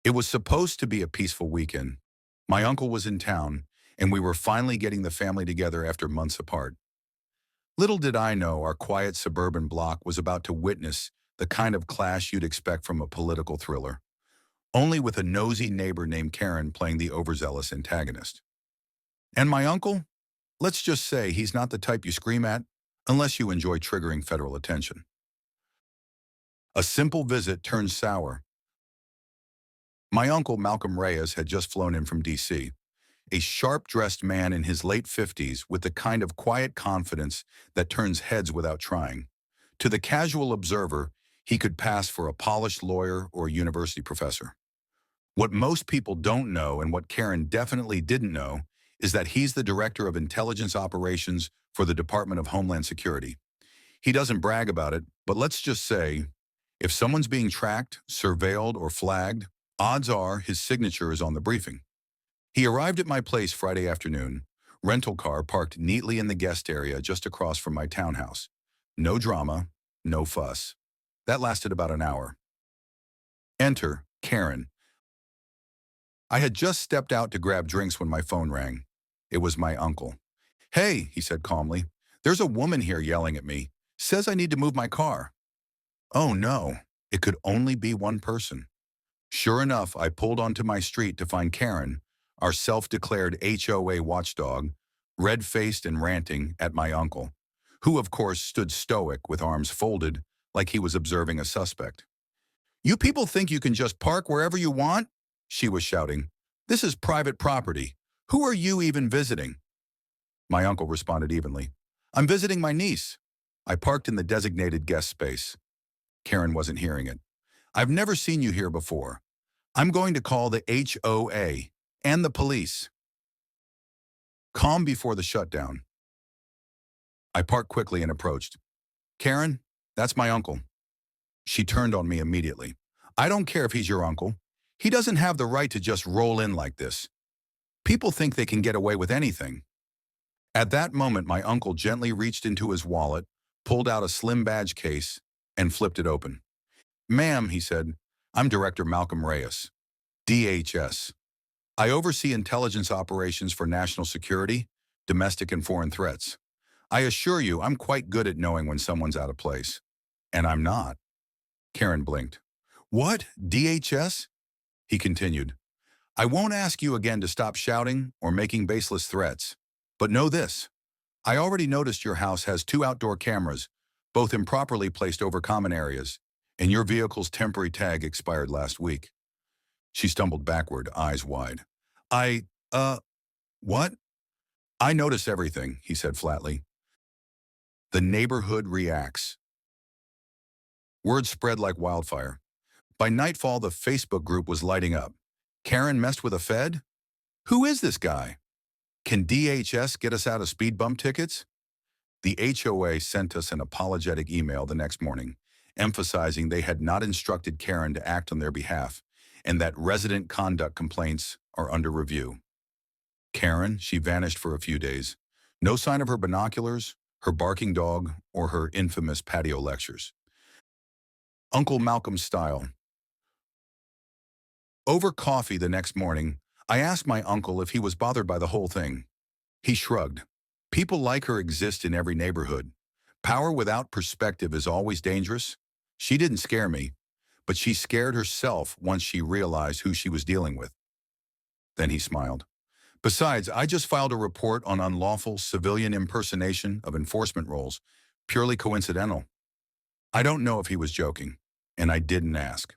It was supposed to be a peaceful weekend. My uncle was in town, and we were finally getting the family together after months apart. Little did I know our quiet suburban block was about to witness the kind of clash you'd expect from a political thriller, only with a nosy neighbor named Karen playing the overzealous antagonist. And my uncle? Let's just say he's not the type you scream at unless you enjoy triggering federal attention. A simple visit turned sour. My uncle, Malcolm Reyes, had just flown in from D.C., a sharp-dressed man in his late 50s with the kind of quiet confidence that turns heads without trying. To the casual observer, he could pass for a polished lawyer or a university professor. What most people don't know, and what Karen definitely didn't know, is that he's the director of intelligence operations for the Department of Homeland Security. He doesn't brag about it, but let's just say, if someone's being tracked, surveilled, or flagged, odds are his signature is on the briefing. He arrived at my place Friday afternoon, rental car parked neatly in the guest area just across from my townhouse. No drama, no fuss. That lasted about an hour. Enter Karen. I had just stepped out to grab drinks when my phone rang. It was my uncle. "Hey," he said calmly, "there's a woman here yelling at me. Says I need to move my car." Oh no, it could only be one person. Sure enough, I pulled onto my street to find Karen, our self-declared HOA watchdog, red-faced and ranting at my uncle, who of course stood stoic with arms folded like he was observing a suspect. "You people think you can just park wherever you want?" she was shouting. "This is private property. Who are you even visiting?" My uncle responded evenly. "I'm visiting my niece." I parked in the designated guest space. Karen wasn't hearing it. "I've never seen you here before. I'm going to call the HOA and the police." Calm before the shutdown. I parked quickly and approached. "Karen, that's my uncle." She turned on me immediately. "I don't care if he's your uncle. He doesn't have the right to just roll in like this. People think they can get away with anything." At that moment, my uncle gently reached into his wallet, pulled out a slim badge case, and flipped it open. "Ma'am," he said, "I'm Director Malcolm Reyes, DHS. I oversee intelligence operations for national security, domestic and foreign threats. I assure you I'm quite good at knowing when someone's out of place. And I'm not." Karen blinked. "What? DHS?" He continued. "I won't ask you again to stop shouting or making baseless threats. But know this. I already noticed your house has 2 outdoor cameras, both improperly placed over common areas, and your vehicle's temporary tag expired last week." She stumbled backward, eyes wide. I, what?" "I notice everything," he said flatly. "The neighborhood reacts." Word spread like wildfire. By nightfall, the Facebook group was lighting up. "Karen messed with a Fed? Who is this guy? Can DHS get us out of speed bump tickets?" The HOA sent us an apologetic email the next morning, emphasizing they had not instructed Karen to act on their behalf, and that resident conduct complaints are under review. Karen, she vanished for a few days. No sign of her binoculars, her barking dog, or her infamous patio lectures. Uncle Malcolm's style. Over coffee the next morning, I asked my uncle if he was bothered by the whole thing. He shrugged. "People like her exist in every neighborhood. Power without perspective is always dangerous. She didn't scare me, but she scared herself once she realized who she was dealing with." Then he smiled. "Besides, I just filed a report on unlawful civilian impersonation of enforcement roles, purely coincidental." I don't know if he was joking, and I didn't ask.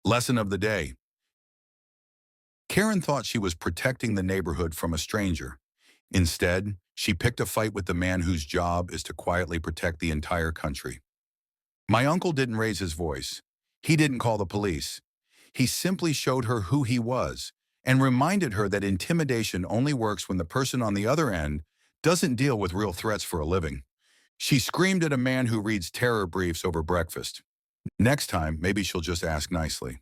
Lesson of the day. Karen thought she was protecting the neighborhood from a stranger. Instead, she picked a fight with the man whose job is to quietly protect the entire country. My uncle didn't raise his voice. He didn't call the police. He simply showed her who he was and reminded her that intimidation only works when the person on the other end doesn't deal with real threats for a living. She screamed at a man who reads terror briefs over breakfast. Next time, maybe she'll just ask nicely.